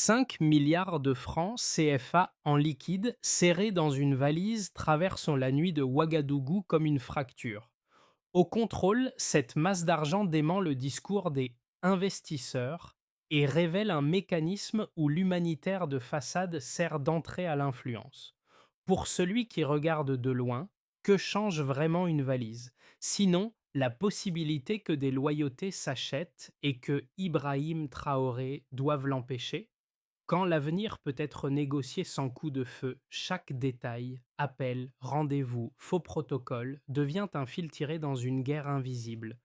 5 milliards de francs CFA en liquide serrés dans une valise traversent la nuit de Ouagadougou comme une fracture. Au contrôle, cette masse d'argent dément le discours des investisseurs et révèle un mécanisme où l'humanitaire de façade sert d'entrée à l'influence. Pour celui qui regarde de loin, que change vraiment une valise? Sinon, la possibilité que des loyautés s'achètent et que Ibrahim Traoré doive l'empêcher? Quand l'avenir peut être négocié sans coup de feu, chaque détail, appel, rendez-vous, faux protocole devient un fil tiré dans une guerre invisible,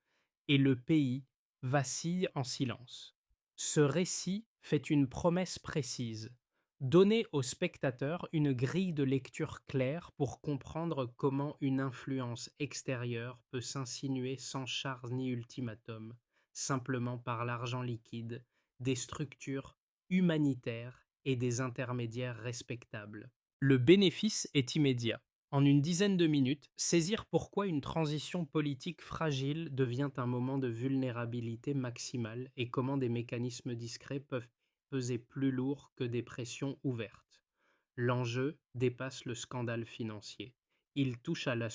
et le pays vacille en silence. Ce récit fait une promesse précise: donner aux spectateurs une grille de lecture claire pour comprendre comment une influence extérieure peut s'insinuer sans charge ni ultimatum, simplement par l'argent liquide, des structures humanitaires et des intermédiaires respectables. Le bénéfice est immédiat. En une dizaine de minutes, saisir pourquoi une transition politique fragile devient un moment de vulnérabilité maximale et comment des mécanismes discrets peuvent peser plus lourd que des pressions ouvertes. L'enjeu dépasse le scandale financier. Il touche à la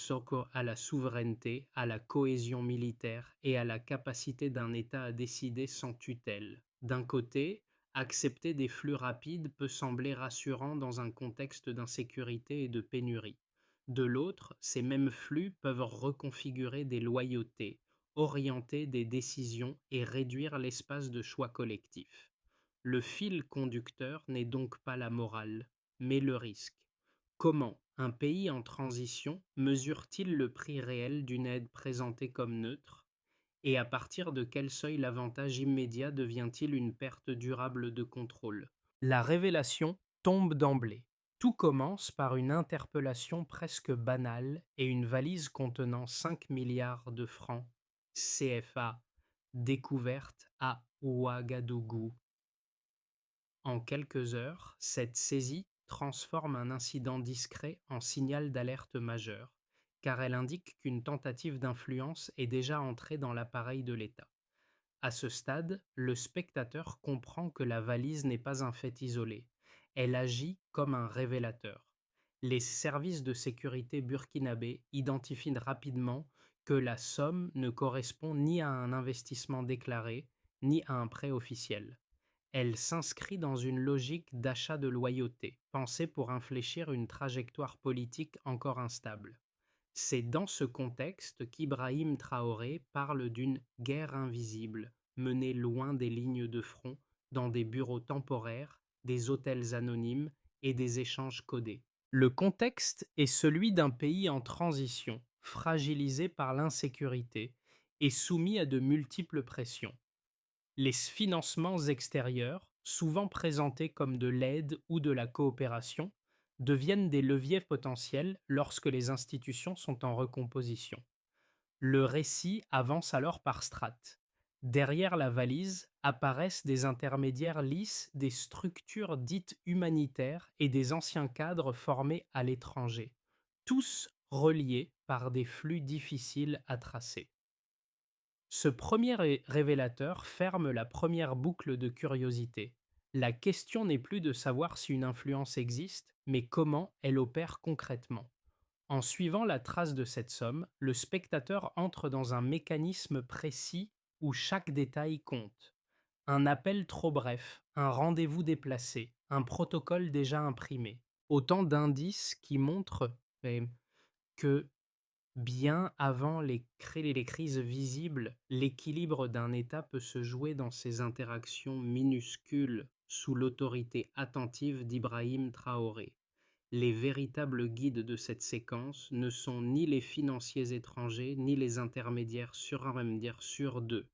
souveraineté, à la cohésion militaire et à la capacité d'un État à décider sans tutelle. D'un côté, accepter des flux rapides peut sembler rassurant dans un contexte d'insécurité et de pénurie. De l'autre, ces mêmes flux peuvent reconfigurer des loyautés, orienter des décisions et réduire l'espace de choix collectif. Le fil conducteur n'est donc pas la morale, mais le risque. Comment un pays en transition mesure-t-il le prix réel d'une aide présentée comme neutre? Et à partir de quel seuil l'avantage immédiat devient-il une perte durable de contrôle? La révélation tombe d'emblée. Tout commence par une interpellation presque banale et une valise contenant 5 milliards de francs CFA découverte à Ouagadougou. En quelques heures, cette saisie transforme un incident discret en signal d'alerte majeur, car elle indique qu'une tentative d'influence est déjà entrée dans l'appareil de l'État. À ce stade, le spectateur comprend que la valise n'est pas un fait isolé. Elle agit comme un révélateur. Les services de sécurité burkinabés identifient rapidement que la somme ne correspond ni à un investissement déclaré, ni à un prêt officiel. Elle s'inscrit dans une logique d'achat de loyauté, pensée pour infléchir une trajectoire politique encore instable. C'est dans ce contexte qu'Ibrahim Traoré parle d'une guerre invisible, menée loin des lignes de front, dans des bureaux temporaires, des hôtels anonymes et des échanges codés. Le contexte est celui d'un pays en transition, fragilisé par l'insécurité et soumis à de multiples pressions. Les financements extérieurs, souvent présentés comme de l'aide ou de la coopération, deviennent des leviers potentiels lorsque les institutions sont en recomposition. Le récit avance alors par strates. Derrière la valise apparaissent des intermédiaires lisses, des structures dites humanitaires et des anciens cadres formés à l'étranger, tous reliés par des flux difficiles à tracer. Ce premier révélateur ferme la première boucle de curiosité. La question n'est plus de savoir si une influence existe, mais comment elle opère concrètement. En suivant la trace de cette somme, le spectateur entre dans un mécanisme précis où chaque détail compte. Un appel trop bref, un rendez-vous déplacé, un protocole déjà imprimé. Autant d'indices qui montrent que bien avant les crises visibles, l'équilibre d'un État peut se jouer dans ces interactions minuscules sous l'autorité attentive d'Ibrahim Traoré. Les véritables guides de cette séquence ne sont ni les financiers étrangers ni les intermédiaires surmédiaires sur d'eux.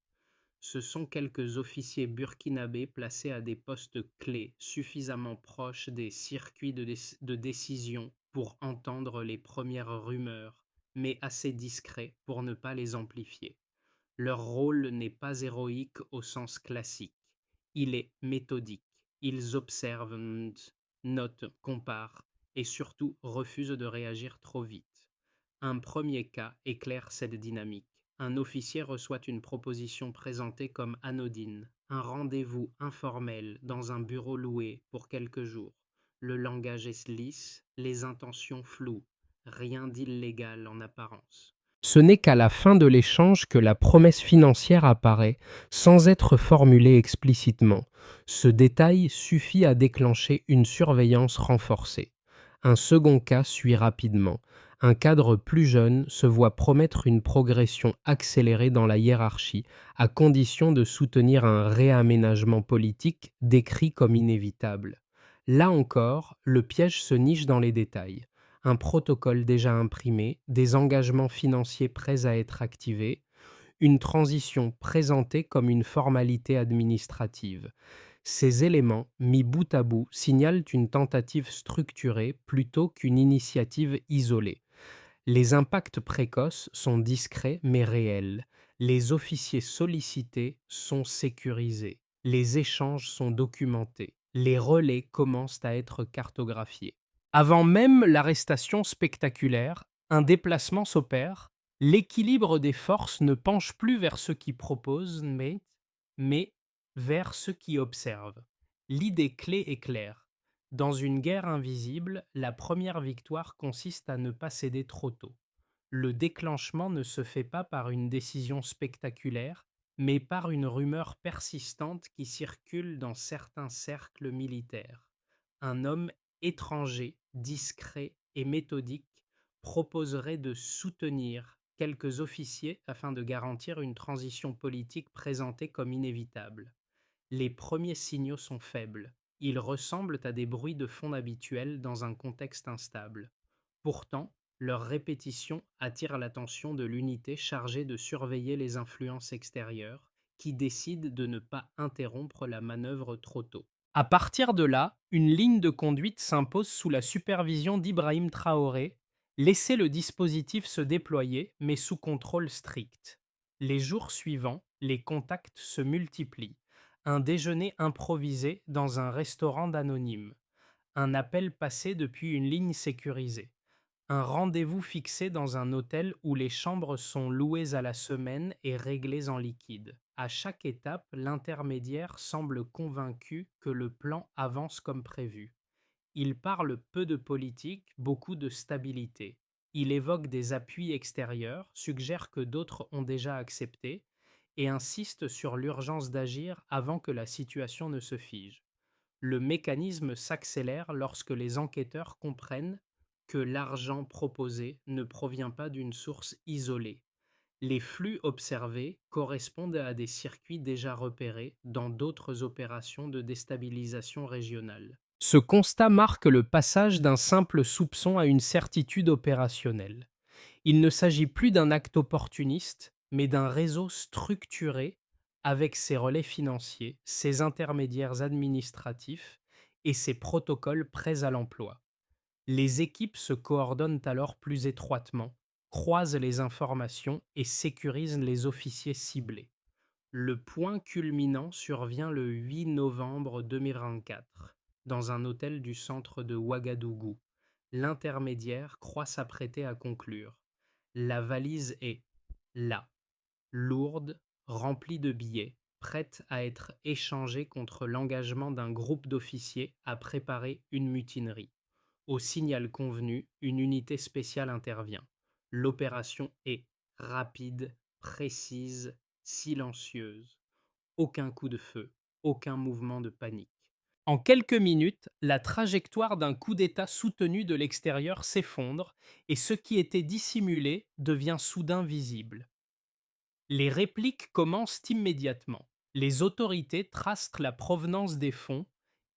Ce sont quelques officiers burkinabés placés à des postes clés, suffisamment proches des circuits de décision pour entendre les premières rumeurs, mais assez discrets pour ne pas les amplifier. Leur rôle n'est pas héroïque au sens classique. Il est méthodique. Ils observent, notent, comparent et surtout refusent de réagir trop vite. Un premier cas éclaire cette dynamique. Un officier reçoit une proposition présentée comme anodine, Un rendez-vous informel dans un bureau loué pour quelques jours. Le langage est lisse, les intentions floues, rien d'illégal en apparence. Ce n'est qu'à la fin de l'échange que la promesse financière apparaît, sans être formulée explicitement. Ce détail suffit à déclencher une surveillance renforcée. Un second cas suit rapidement. Un cadre plus jeune se voit promettre une progression accélérée dans la hiérarchie, à condition de soutenir un réaménagement politique décrit comme inévitable. Là encore, le piège se niche dans les détails. Un protocole déjà imprimé, des engagements financiers prêts à être activés, une transition présentée comme une formalité administrative. Ces éléments, mis bout à bout, signalent une tentative structurée plutôt qu'une initiative isolée. Les impacts précoces sont discrets mais réels. Les officiers sollicités sont sécurisés. Les échanges sont documentés. Les relais commencent à être cartographiés. Avant même l'arrestation spectaculaire, un déplacement s'opère. L'équilibre des forces ne penche plus vers ceux qui proposent, mais vers ceux qui observent. L'idée clé est claire. Dans une guerre invisible, la première victoire consiste à ne pas céder trop tôt. Le déclenchement ne se fait pas par une décision spectaculaire, mais par une rumeur persistante qui circule dans certains cercles militaires. Un homme étranger, discret et méthodique proposerait de soutenir quelques officiers afin de garantir une transition politique présentée comme inévitable. Les premiers signaux sont faibles. Ils ressemblent à des bruits de fond habituels dans un contexte instable. Pourtant, leur répétition attire l'attention de l'unité chargée de surveiller les influences extérieures, qui décide de ne pas interrompre la manœuvre trop tôt. À partir de là, une ligne de conduite s'impose sous la supervision d'Ibrahim Traoré, laisser le dispositif se déployer, mais sous contrôle strict. Les jours suivants, les contacts se multiplient. Un déjeuner improvisé dans un restaurant d'anonymes. Un appel passé depuis une ligne sécurisée. Un rendez-vous fixé dans un hôtel où les chambres sont louées à la semaine et réglées en liquide. À chaque étape, l'intermédiaire semble convaincu que le plan avance comme prévu. Il parle peu de politique, beaucoup de stabilité. Il évoque des appuis extérieurs, suggère que d'autres ont déjà accepté, et insiste sur l'urgence d'agir avant que la situation ne se fige. Le mécanisme s'accélère lorsque les enquêteurs comprennent que l'argent proposé ne provient pas d'une source isolée. Les flux observés correspondent à des circuits déjà repérés dans d'autres opérations de déstabilisation régionale. Ce constat marque le passage d'un simple soupçon à une certitude opérationnelle. Il ne s'agit plus d'un acte opportuniste, mais d'un réseau structuré avec ses relais financiers, ses intermédiaires administratifs et ses protocoles prêts à l'emploi. Les équipes se coordonnent alors plus étroitement, croisent les informations et sécurisent les officiers ciblés. Le point culminant survient le 8 novembre 2024, dans un hôtel du centre de Ouagadougou. L'intermédiaire croit s'apprêter à conclure. La valise est là, lourde, remplie de billets, prête à être échangée contre l'engagement d'un groupe d'officiers à préparer une mutinerie. Au signal convenu, une unité spéciale intervient. L'opération est rapide, précise, silencieuse. Aucun coup de feu, aucun mouvement de panique. En quelques minutes, la trajectoire d'un coup d'État soutenu de l'extérieur s'effondre et ce qui était dissimulé devient soudain visible. Les répliques commencent immédiatement. Les autorités tracent la provenance des fonds,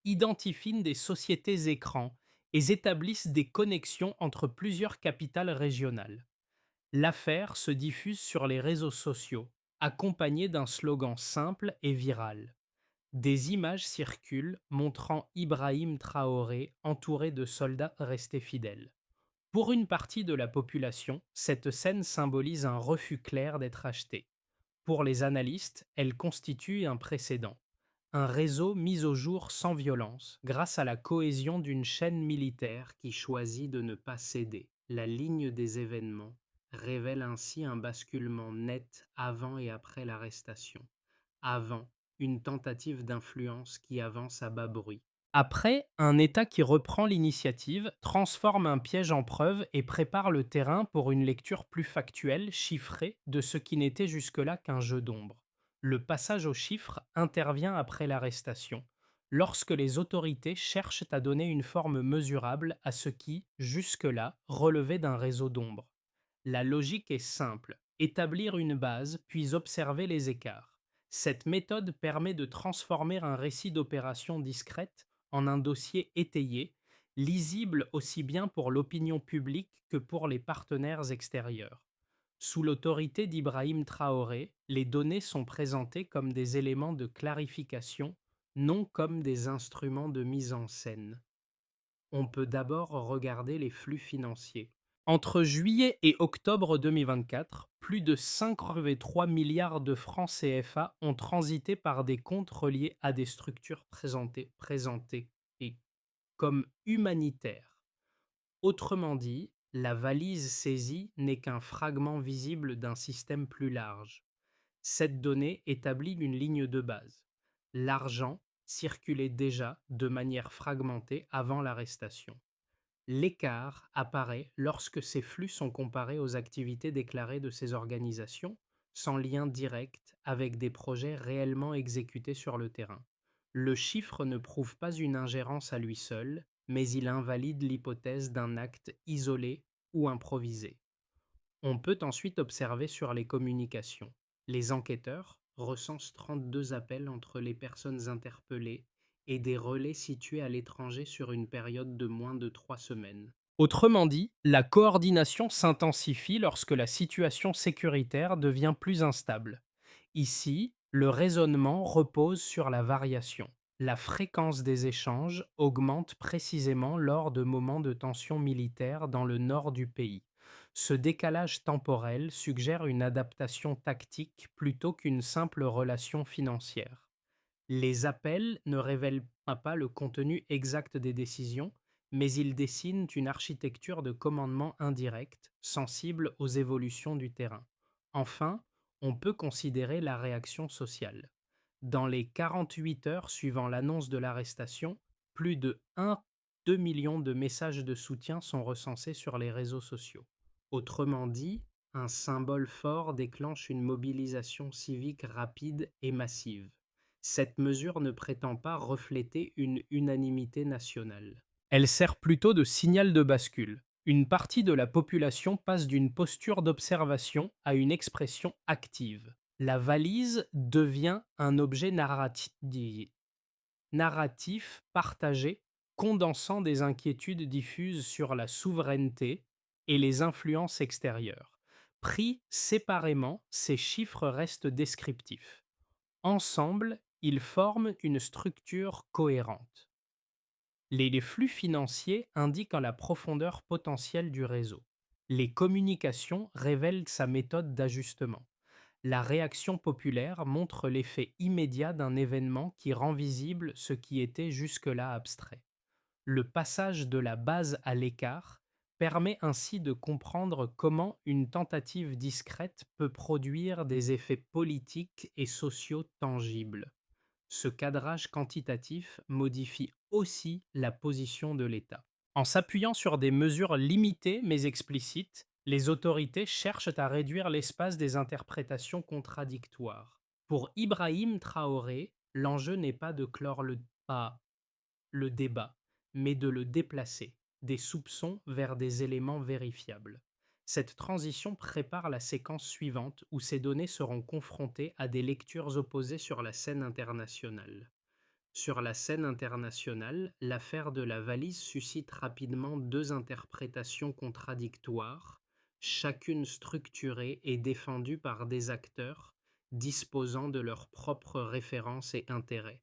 identifient des sociétés écrans et établissent des connexions entre plusieurs capitales régionales. L'affaire se diffuse sur les réseaux sociaux, accompagnée d'un slogan simple et viral. Des images circulent montrant Ibrahim Traoré entouré de soldats restés fidèles. Pour une partie de la population, cette scène symbolise un refus clair d'être acheté. Pour les analystes, elle constitue un précédent. Un réseau mis au jour sans violence, grâce à la cohésion d'une chaîne militaire qui choisit de ne pas céder. La ligne des événements révèle ainsi un basculement net avant et après l'arrestation. Avant, une tentative d'influence qui avance à bas bruit. Après, un État qui reprend l'initiative transforme un piège en preuve et prépare le terrain pour une lecture plus factuelle, chiffrée, de ce qui n'était jusque-là qu'un jeu d'ombre. Le passage aux chiffres intervient après l'arrestation, lorsque les autorités cherchent à donner une forme mesurable à ce qui, jusque-là, relevait d'un réseau d'ombre. La logique est simple, établir une base, puis observer les écarts. Cette méthode permet de transformer un récit d'opération discrète en un dossier étayé, lisible aussi bien pour l'opinion publique que pour les partenaires extérieurs. Sous l'autorité d'Ibrahim Traoré, les données sont présentées comme des éléments de clarification, non comme des instruments de mise en scène. On peut d'abord regarder les flux financiers. Entre juillet et octobre 2024, plus de 5,3 milliards de francs CFA ont transité par des comptes reliés à des structures présentées et comme humanitaires. Autrement dit, la valise saisie n'est qu'un fragment visible d'un système plus large. Cette donnée établit une ligne de base. L'argent circulait déjà de manière fragmentée avant l'arrestation. L'écart apparaît lorsque ces flux sont comparés aux activités déclarées de ces organisations, sans lien direct avec des projets réellement exécutés sur le terrain. Le chiffre ne prouve pas une ingérence à lui seul, mais il invalide l'hypothèse d'un acte isolé ou improvisé. On peut ensuite observer sur les communications. Les enquêteurs recensent 32 appels entre les personnes interpellées et des relais situés à l'étranger sur une période de moins de 3 semaines. Autrement dit, la coordination s'intensifie lorsque la situation sécuritaire devient plus instable. Ici, le raisonnement repose sur la variation. La fréquence des échanges augmente précisément lors de moments de tension militaire dans le nord du pays. Ce décalage temporel suggère une adaptation tactique plutôt qu'une simple relation financière. Les appels ne révèlent pas le contenu exact des décisions, mais ils dessinent une architecture de commandement indirect, sensible aux évolutions du terrain. Enfin, on peut considérer la réaction sociale. Dans les 48 heures suivant l'annonce de l'arrestation, plus de 1,2 million de messages de soutien sont recensés sur les réseaux sociaux. Autrement dit, un symbole fort déclenche une mobilisation civique rapide et massive. Cette mesure ne prétend pas refléter une unanimité nationale. Elle sert plutôt de signal de bascule. Une partie de la population passe d'une posture d'observation à une expression active. La valise devient un objet narratif partagé, condensant des inquiétudes diffuses sur la souveraineté et les influences extérieures. Pris séparément, ces chiffres restent descriptifs. Ensemble, ils forment une structure cohérente. Les flux financiers indiquent la profondeur potentielle du réseau. Les communications révèlent sa méthode d'ajustement. La réaction populaire montre l'effet immédiat d'un événement qui rend visible ce qui était jusque-là abstrait. Le passage de la base à l'écart permet ainsi de comprendre comment une tentative discrète peut produire des effets politiques et sociaux tangibles. Ce cadrage quantitatif modifie aussi la position de l'État. En s'appuyant sur des mesures limitées mais explicites, les autorités cherchent à réduire l'espace des interprétations contradictoires. Pour Ibrahim Traoré, l'enjeu n'est pas de clore le débat, mais de le déplacer, des soupçons vers des éléments vérifiables. Cette transition prépare la séquence suivante où ces données seront confrontées à des lectures opposées sur la scène internationale. Sur la scène internationale, l'affaire de la valise suscite rapidement deux interprétations contradictoires, chacune structurée et défendue par des acteurs disposant de leurs propres références et intérêts.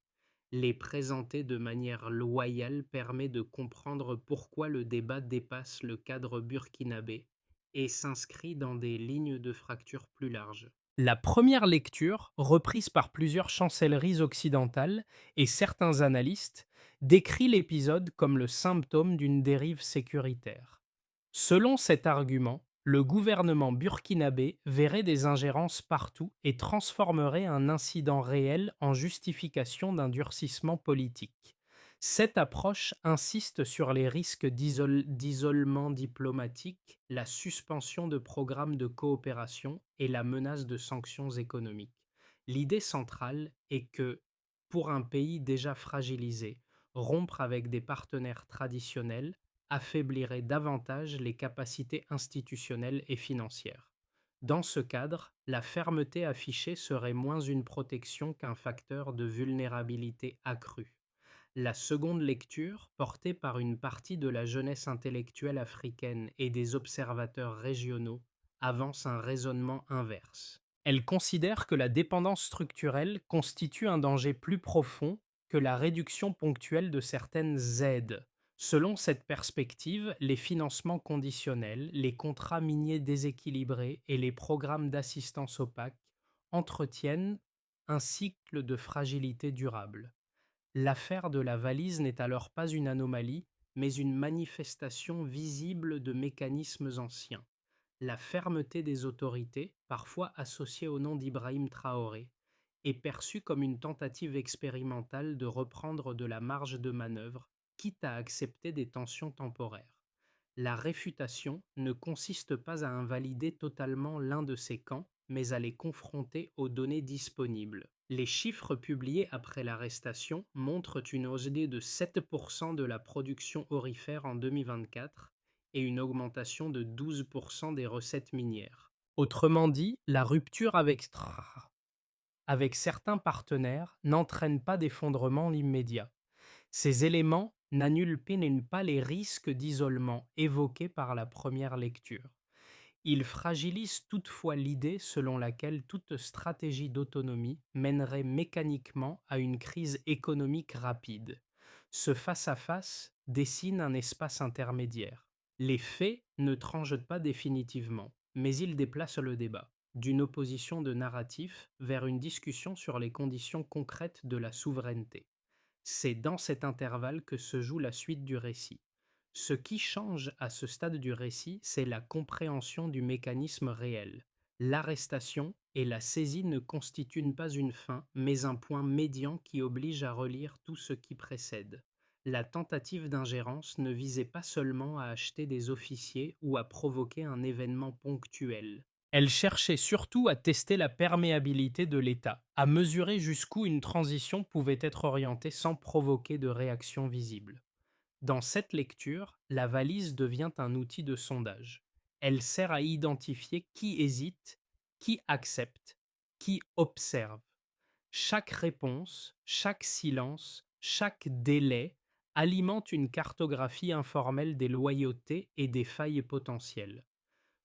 Les présenter de manière loyale permet de comprendre pourquoi le débat dépasse le cadre burkinabé et s'inscrit dans des lignes de fracture plus larges. La première lecture, reprise par plusieurs chancelleries occidentales et certains analystes, décrit l'épisode comme le symptôme d'une dérive sécuritaire. Selon cet argument, le gouvernement burkinabé verrait des ingérences partout et transformerait un incident réel en justification d'un durcissement politique. Cette approche insiste sur les risques d'isolement diplomatique, la suspension de programmes de coopération et la menace de sanctions économiques. L'idée centrale est que, pour un pays déjà fragilisé, rompre avec des partenaires traditionnels affaiblirait davantage les capacités institutionnelles et financières. Dans ce cadre, la fermeté affichée serait moins une protection qu'un facteur de vulnérabilité accrue. La seconde lecture, portée par une partie de la jeunesse intellectuelle africaine et des observateurs régionaux, avance un raisonnement inverse. Elle considère que la dépendance structurelle constitue un danger plus profond que la réduction ponctuelle de certaines aides. Selon cette perspective, les financements conditionnels, les contrats miniers déséquilibrés et les programmes d'assistance opaque entretiennent un cycle de fragilité durable. L'affaire de la valise n'est alors pas une anomalie, mais une manifestation visible de mécanismes anciens. La fermeté des autorités, parfois associée au nom d'Ibrahim Traoré, est perçue comme une tentative expérimentale de reprendre de la marge de manœuvre, quitte à accepter des tensions temporaires. La réfutation ne consiste pas à invalider totalement l'un de ces camps, mais à les confronter aux données disponibles. Les chiffres publiés après l'arrestation montrent une hausse de 7% de la production aurifère en 2024 et une augmentation de 12% des recettes minières. Autrement dit, la rupture avec certains partenaires n'entraîne pas d'effondrement immédiat. Ces éléments n'annulent pas les risques d'isolement évoqués par la première lecture. Ils fragilisent toutefois l'idée selon laquelle toute stratégie d'autonomie mènerait mécaniquement à une crise économique rapide. Ce face-à-face dessine un espace intermédiaire. Les faits ne tranchent pas définitivement, mais ils déplacent le débat, d'une opposition de narratif vers une discussion sur les conditions concrètes de la souveraineté. C'est dans cet intervalle que se joue la suite du récit. Ce qui change à ce stade du récit, c'est la compréhension du mécanisme réel. L'arrestation et la saisie ne constituent pas une fin, mais un point médian qui oblige à relire tout ce qui précède. La tentative d'ingérence ne visait pas seulement à acheter des officiers ou à provoquer un événement ponctuel. Elle cherchait surtout à tester la perméabilité de l'État, à mesurer jusqu'où une transition pouvait être orientée sans provoquer de réaction visible. Dans cette lecture, la valise devient un outil de sondage. Elle sert à identifier qui hésite, qui accepte, qui observe. Chaque réponse, chaque silence, chaque délai alimente une cartographie informelle des loyautés et des failles potentielles.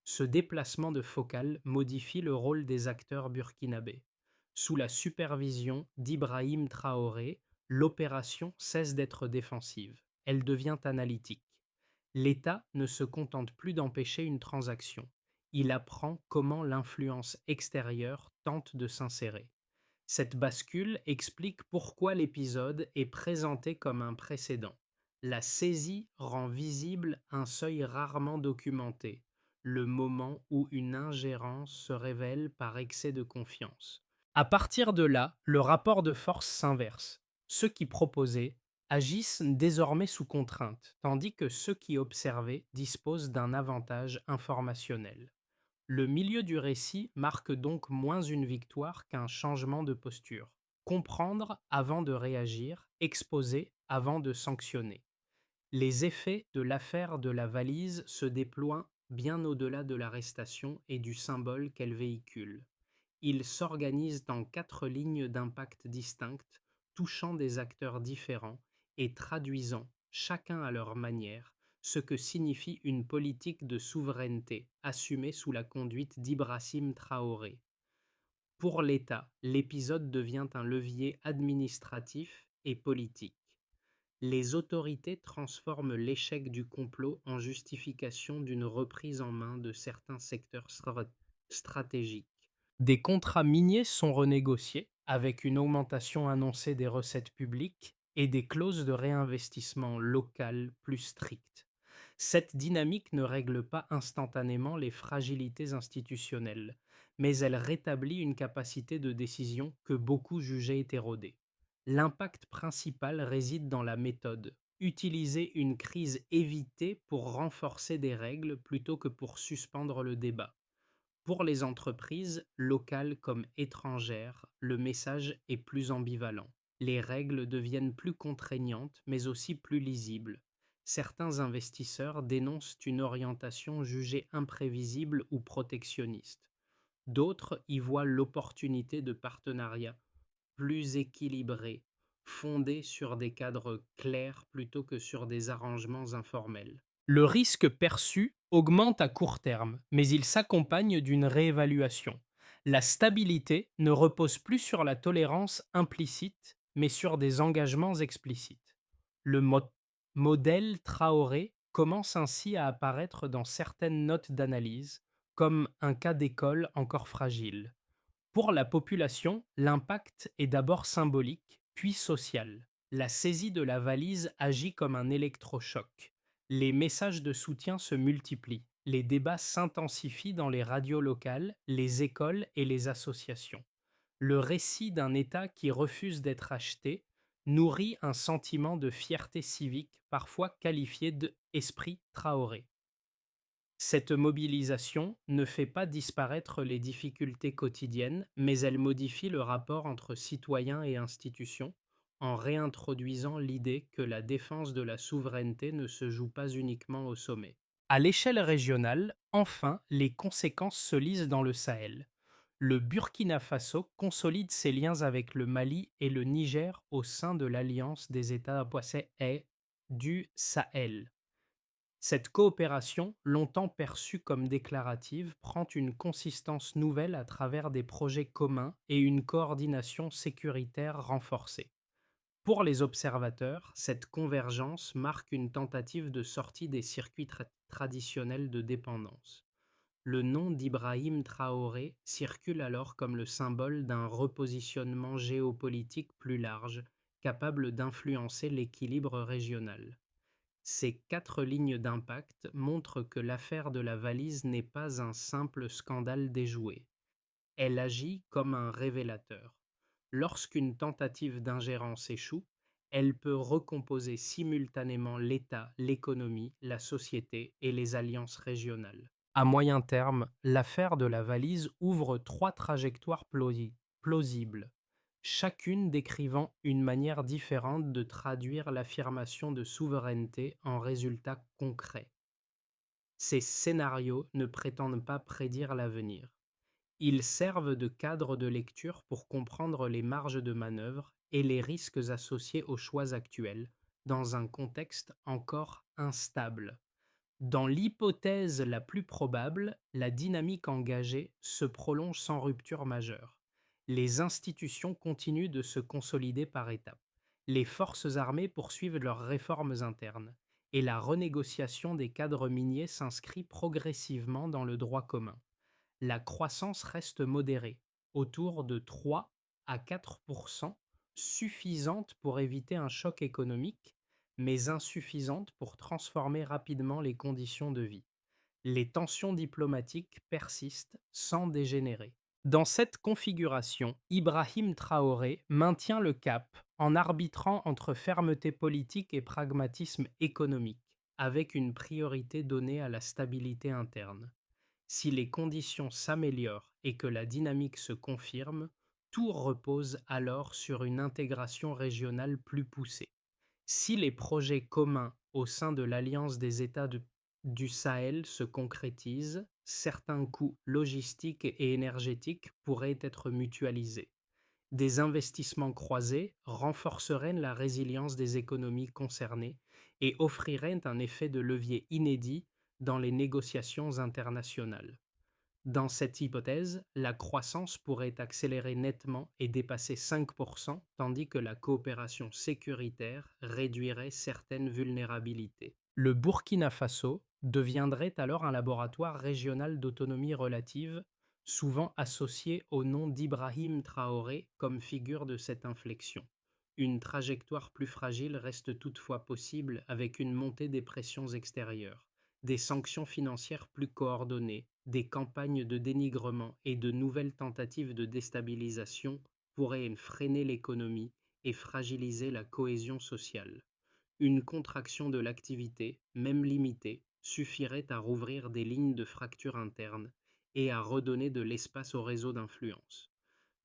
Ce déplacement de focale modifie le rôle des acteurs burkinabés. Sous la supervision d'Ibrahim Traoré, l'opération cesse d'être défensive. Elle devient analytique. L'État ne se contente plus d'empêcher une transaction. Il apprend comment l'influence extérieure tente de s'insérer. Cette bascule explique pourquoi l'épisode est présenté comme un précédent. La saisie rend visible un seuil rarement documenté, le moment où une ingérence se révèle par excès de confiance. À partir de là, le rapport de force s'inverse. Ceux qui proposaient agissent désormais sous contrainte, tandis que ceux qui observaient disposent d'un avantage informationnel. Le milieu du récit marque donc moins une victoire qu'un changement de posture. Comprendre avant de réagir, exposer avant de sanctionner. Les effets de l'affaire de la valise se déploient bien au-delà de l'arrestation et du symbole qu'elle véhicule. Ils s'organisent en 4 lignes d'impact distinctes, touchant des acteurs différents et traduisant, chacun à leur manière, ce que signifie une politique de souveraineté assumée sous la conduite d'Ibrahim Traoré. Pour l'État, l'épisode devient un levier administratif et politique. Les autorités transforment l'échec du complot en justification d'une reprise en main de certains secteurs stratégiques. Des contrats miniers sont renégociés avec une augmentation annoncée des recettes publiques et des clauses de réinvestissement local plus strictes. Cette dynamique ne règle pas instantanément les fragilités institutionnelles, mais elle rétablit une capacité de décision que beaucoup jugeaient érodée. L'impact principal réside dans la méthode. Utiliser une crise évitée pour renforcer des règles plutôt que pour suspendre le débat. Pour les entreprises, locales comme étrangères, le message est plus ambivalent. Les règles deviennent plus contraignantes, mais aussi plus lisibles. Certains investisseurs dénoncent une orientation jugée imprévisible ou protectionniste. D'autres y voient l'opportunité de partenariats plus équilibrés, fondés sur des cadres clairs plutôt que sur des arrangements informels. Le risque perçu augmente à court terme, mais il s'accompagne d'une réévaluation. La stabilité ne repose plus sur la tolérance implicite, mais sur des engagements explicites. Le modèle Traoré commence ainsi à apparaître dans certaines notes d'analyse, comme un cas d'école encore fragile. Pour la population, l'impact est d'abord symbolique, puis social. La saisie de la valise agit comme un électrochoc. Les messages de soutien se multiplient. Les débats s'intensifient dans les radios locales, les écoles et les associations. Le récit d'un État qui refuse d'être acheté nourrit un sentiment de fierté civique, parfois qualifié d'esprit Traoré. Cette mobilisation ne fait pas disparaître les difficultés quotidiennes, mais elle modifie le rapport entre citoyens et institutions en réintroduisant l'idée que la défense de la souveraineté ne se joue pas uniquement au sommet. À l'échelle régionale, enfin, les conséquences se lisent dans le Sahel. Le Burkina Faso consolide ses liens avec le Mali et le Niger au sein de l'Alliance des États et du Sahel. Cette coopération, longtemps perçue comme déclarative, prend une consistance nouvelle à travers des projets communs et une coordination sécuritaire renforcée. Pour les observateurs, cette convergence marque une tentative de sortie des circuits traditionnels de dépendance. Le nom d'Ibrahim Traoré circule alors comme le symbole d'un repositionnement géopolitique plus large, capable d'influencer l'équilibre régional. Ces 4 lignes d'impact montrent que l'affaire de la valise n'est pas un simple scandale déjoué. Elle agit comme un révélateur. Lorsqu'une tentative d'ingérence échoue, elle peut recomposer simultanément l'État, l'économie, la société et les alliances régionales. À moyen terme, l'affaire de la valise ouvre 3 trajectoires plausibles, chacune décrivant une manière différente de traduire l'affirmation de souveraineté en résultats concrets. Ces scénarios ne prétendent pas prédire l'avenir. Ils servent de cadre de lecture pour comprendre les marges de manœuvre et les risques associés aux choix actuels, dans un contexte encore instable. Dans l'hypothèse la plus probable, la dynamique engagée se prolonge sans rupture majeure. Les institutions continuent de se consolider par étapes. Les forces armées poursuivent leurs réformes internes. Et la renégociation des cadres miniers s'inscrit progressivement dans le droit commun. La croissance reste modérée, autour de 3 à 4%, suffisante pour éviter un choc économique, mais insuffisante pour transformer rapidement les conditions de vie. Les tensions diplomatiques persistent sans dégénérer. Dans cette configuration, Ibrahim Traoré maintient le cap en arbitrant entre fermeté politique et pragmatisme économique, avec une priorité donnée à la stabilité interne. Si les conditions s'améliorent et que la dynamique se confirme, tout repose alors sur une intégration régionale plus poussée. Si les projets communs au sein de l'Alliance des États du Sahel se concrétisent, certains coûts logistiques et énergétiques pourraient être mutualisés. Des investissements croisés renforceraient la résilience des économies concernées et offriraient un effet de levier inédit dans les négociations internationales. Dans cette hypothèse, la croissance pourrait accélérer nettement et dépasser 5%, tandis que la coopération sécuritaire réduirait certaines vulnérabilités. Le Burkina Faso deviendrait alors un laboratoire régional d'autonomie relative, souvent associé au nom d'Ibrahim Traoré comme figure de cette inflexion. Une trajectoire plus fragile reste toutefois possible avec une montée des pressions extérieures, des sanctions financières plus coordonnées, des campagnes de dénigrement et de nouvelles tentatives de déstabilisation pourraient freiner l'économie et fragiliser la cohésion sociale. Une contraction de l'activité, même limitée, suffirait à rouvrir des lignes de fracture interne et à redonner de l'espace au réseau d'influence.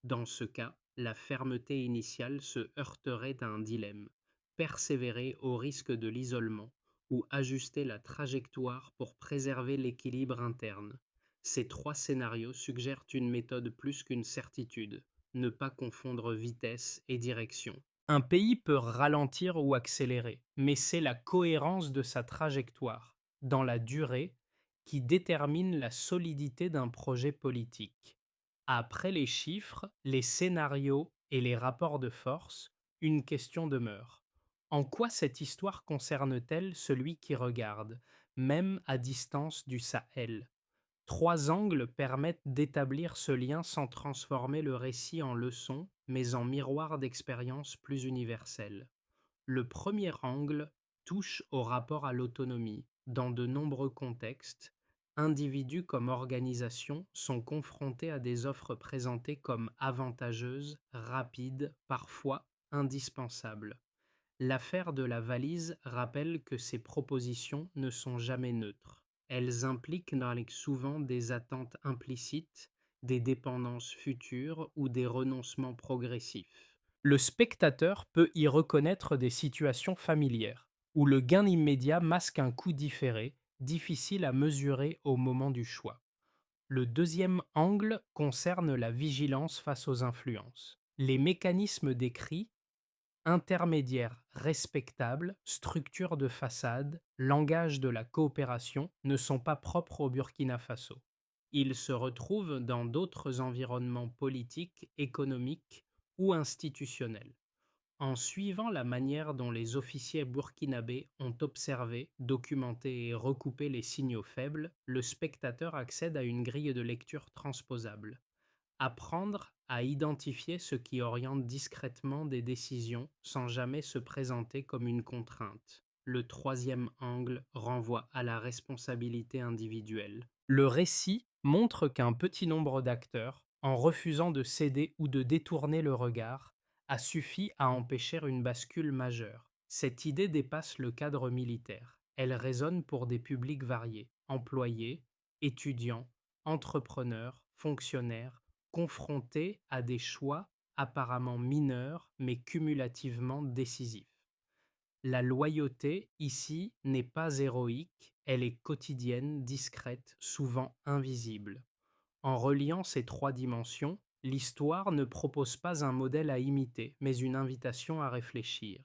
Dans ce cas, la fermeté initiale se heurterait à un dilemme: persévérer au risque de l'isolement ou ajuster la trajectoire pour préserver l'équilibre interne. Ces trois scénarios suggèrent une méthode plus qu'une certitude: ne pas confondre vitesse et direction. Un pays peut ralentir ou accélérer, mais c'est la cohérence de sa trajectoire, dans la durée, qui détermine la solidité d'un projet politique. Après les chiffres, les scénarios et les rapports de force, une question demeure. En quoi cette histoire concerne-t-elle celui qui regarde, même à distance du Sahel? Trois angles permettent d'établir ce lien sans transformer le récit en leçon, mais en miroir d'expérience plus universelle. Le premier angle touche au rapport à l'autonomie. Dans de nombreux contextes, individus comme organisations sont confrontés à des offres présentées comme avantageuses, rapides, parfois indispensables. L'affaire de la valise rappelle que ces propositions ne sont jamais neutres. Elles impliquent souvent des attentes implicites, des dépendances futures ou des renoncements progressifs. Le spectateur peut y reconnaître des situations familières, où le gain immédiat masque un coût différé, difficile à mesurer au moment du choix. Le deuxième angle concerne la vigilance face aux influences. Les mécanismes décrits: intermédiaires respectables, structure de façade, langage de la coopération ne sont pas propres au Burkina Faso. Ils se retrouvent dans d'autres environnements politiques, économiques ou institutionnels. En suivant la manière dont les officiers burkinabés ont observé, documenté et recoupé les signaux faibles, le spectateur accède à une grille de lecture transposable. Apprendre à identifier ce qui oriente discrètement des décisions sans jamais se présenter comme une contrainte. Le troisième angle renvoie à la responsabilité individuelle. Le récit montre qu'un petit nombre d'acteurs, en refusant de céder ou de détourner le regard, a suffi à empêcher une bascule majeure. Cette idée dépasse le cadre militaire. Elle résonne pour des publics variés: employés, étudiants, entrepreneurs, fonctionnaires, confrontés à des choix apparemment mineurs mais cumulativement décisifs. La loyauté, ici, n'est pas héroïque, elle est quotidienne, discrète, souvent invisible. En reliant ces trois dimensions, l'histoire ne propose pas un modèle à imiter, mais une invitation à réfléchir.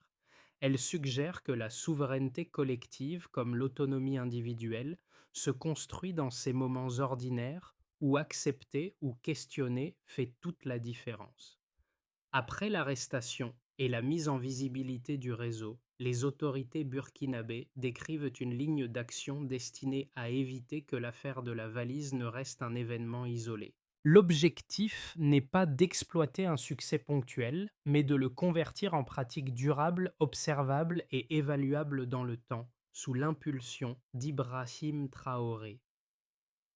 Elle suggère que la souveraineté collective, comme l'autonomie individuelle, se construit dans ces moments ordinaires où accepter ou questionner fait toute la différence. Après l'arrestation et la mise en visibilité du réseau, les autorités burkinabées décrivent une ligne d'action destinée à éviter que l'affaire de la valise ne reste un événement isolé. L'objectif n'est pas d'exploiter un succès ponctuel, mais de le convertir en pratique durable, observable et évaluable dans le temps, sous l'impulsion d'Ibrahim Traoré.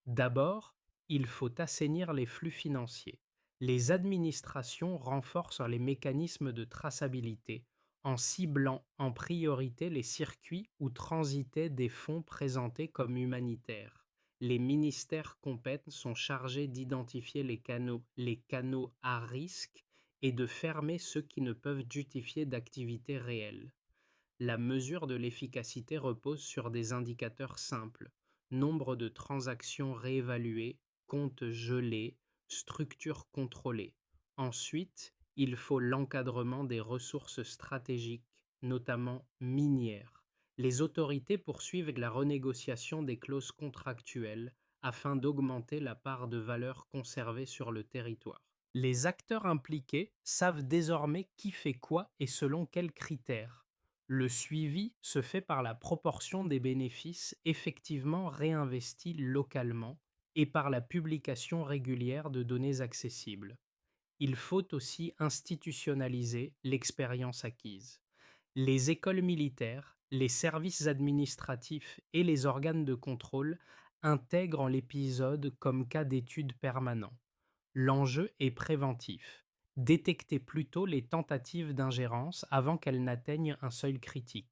D'abord, il faut assainir les flux financiers. Les administrations renforcent les mécanismes de traçabilité en ciblant en priorité les circuits où transitaient des fonds présentés comme humanitaires. Les ministères compétents sont chargés d'identifier les canaux à risque et de fermer ceux qui ne peuvent justifier d'activités réelles. La mesure de l'efficacité repose sur des indicateurs simples: nombre de transactions réévaluées, comptes gelés, structure contrôlée. Ensuite, il faut l'encadrement des ressources stratégiques, notamment minières. Les autorités poursuivent la renégociation des clauses contractuelles afin d'augmenter la part de valeur conservée sur le territoire. Les acteurs impliqués savent désormais qui fait quoi et selon quels critères. Le suivi se fait par la proportion des bénéfices effectivement réinvestis localement et par la publication régulière de données accessibles. Il faut aussi institutionnaliser l'expérience acquise. Les écoles militaires, les services administratifs et les organes de contrôle intègrent l'épisode comme cas d'étude permanent. L'enjeu est préventif. Détecter plutôt les tentatives d'ingérence avant qu'elles n'atteignent un seuil critique.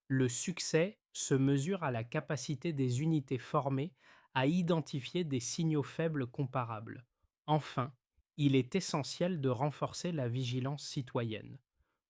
Le succès se mesure à la capacité des unités formées à identifier des signaux faibles comparables. Enfin, il est essentiel de renforcer la vigilance citoyenne.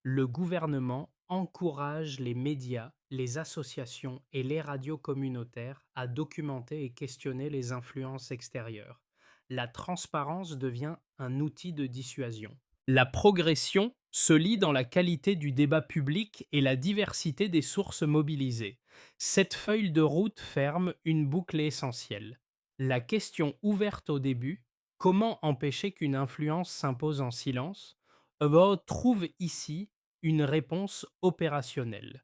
Le gouvernement encourage les médias, les associations et les radios communautaires à documenter et questionner les influences extérieures. La transparence devient un outil de dissuasion. La progression se lie dans la qualité du débat public et la diversité des sources mobilisées. Cette feuille de route ferme une boucle essentielle. La question ouverte au début, comment empêcher qu'une influence s'impose en silence, trouve ici une réponse opérationnelle.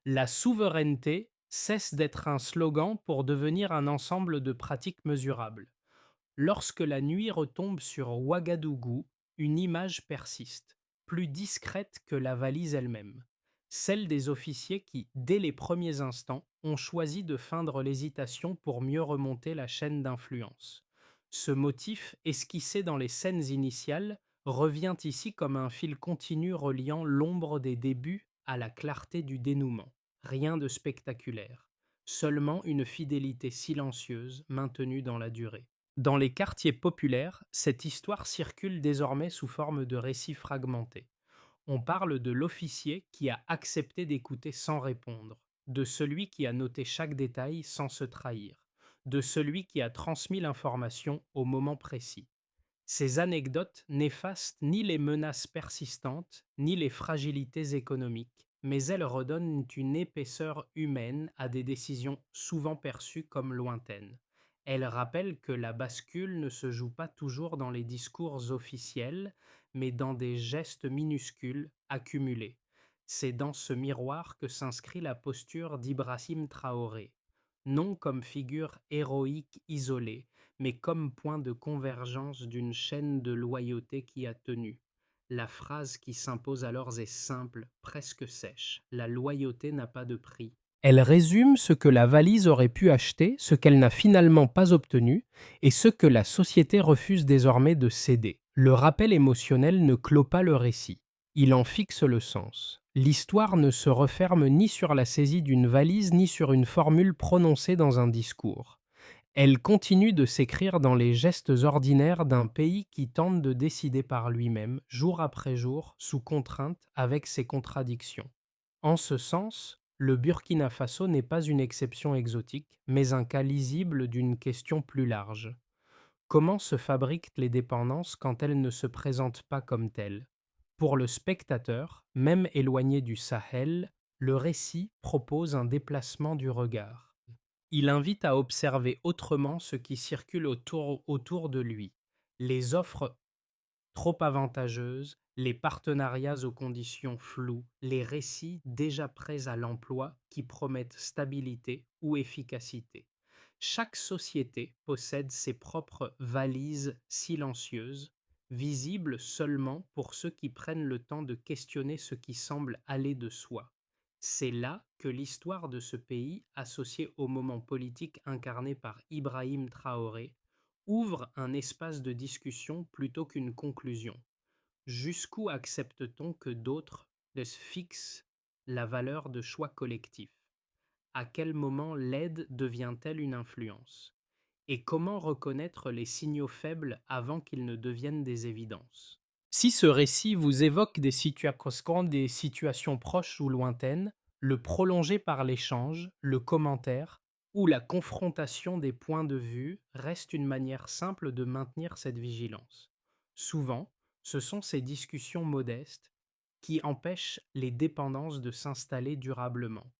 La souveraineté cesse d'être un slogan pour devenir un ensemble de pratiques mesurables. Lorsque la nuit retombe sur Ouagadougou, une image persiste, plus discrète que la valise elle-même, celle des officiers qui, dès les premiers instants, ont choisi de feindre l'hésitation pour mieux remonter la chaîne d'influence. Ce motif, esquissé dans les scènes initiales, revient ici comme un fil continu reliant l'ombre des débuts à la clarté du dénouement. Rien de spectaculaire, seulement une fidélité silencieuse maintenue dans la durée. Dans les quartiers populaires, cette histoire circule désormais sous forme de récits fragmentés. On parle de l'officier qui a accepté d'écouter sans répondre, de celui qui a noté chaque détail sans se trahir, de celui qui a transmis l'information au moment précis. Ces anecdotes n'effacent ni les menaces persistantes, ni les fragilités économiques, mais elles redonnent une épaisseur humaine à des décisions souvent perçues comme lointaines. Elles rappellent que la bascule ne se joue pas toujours dans les discours officiels, mais dans des gestes minuscules accumulés. C'est dans ce miroir que s'inscrit la posture d'Ibrahim Traoré, non comme figure héroïque isolée, mais comme point de convergence d'une chaîne de loyauté qui a tenu. La phrase qui s'impose alors est simple, presque sèche. La loyauté n'a pas de prix. Elle résume ce que la valise aurait pu acheter, ce qu'elle n'a finalement pas obtenu, et ce que la société refuse désormais de céder. Le rappel émotionnel ne clôt pas le récit. Il en fixe le sens. L'histoire ne se referme ni sur la saisie d'une valise, ni sur une formule prononcée dans un discours. Elle continue de s'écrire dans les gestes ordinaires d'un pays qui tente de décider par lui-même, jour après jour, sous contrainte, avec ses contradictions. En ce sens, le Burkina Faso n'est pas une exception exotique, mais un cas lisible d'une question plus large. Comment se fabriquent les dépendances quand elles ne se présentent pas comme telles? Pour le spectateur, même éloigné du Sahel, le récit propose un déplacement du regard. Il invite à observer autrement ce qui circule autour de lui. Les offres trop avantageuses, les partenariats aux conditions floues, les récits déjà prêts à l'emploi qui promettent stabilité ou efficacité. Chaque société possède ses propres valises silencieuses, visibles seulement pour ceux qui prennent le temps de questionner ce qui semble aller de soi. C'est là que l'histoire de ce pays, associée au moment politique incarné par Ibrahim Traoré, ouvre un espace de discussion plutôt qu'une conclusion. Jusqu'où accepte-t-on que d'autres fixent la valeur de choix collectifs? À quel moment l'aide devient-elle une influence? Et comment reconnaître les signaux faibles avant qu'ils ne deviennent des évidences? Si ce récit vous évoque des situations proches ou lointaines, le prolonger par l'échange, le commentaire ou la confrontation des points de vue reste une manière simple de maintenir cette vigilance. Souvent, ce sont ces discussions modestes qui empêchent les dépendances de s'installer durablement.